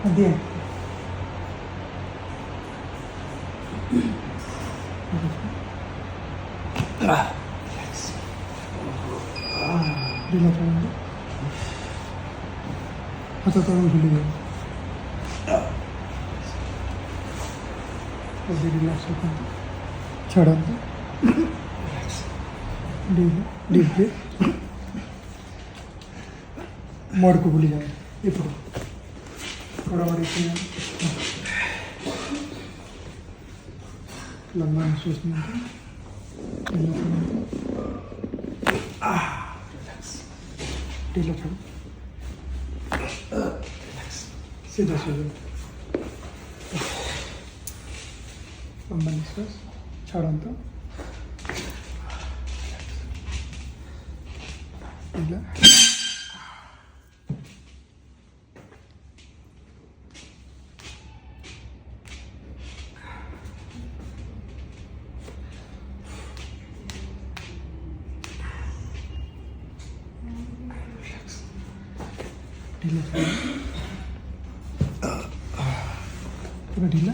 दे दिला थोडं आता करून दिली रिलॅक्स होतं छाडांत डीप ब्रेथ मडको भूली जाए ఇప్పుడు थोड़ा बड़ी लंबा महसूस नहीं होता ढीला छोड़ो सीधा सीधा लंबा निश्वास छाड़ंत ढीला ढीला थोड़ा ढीला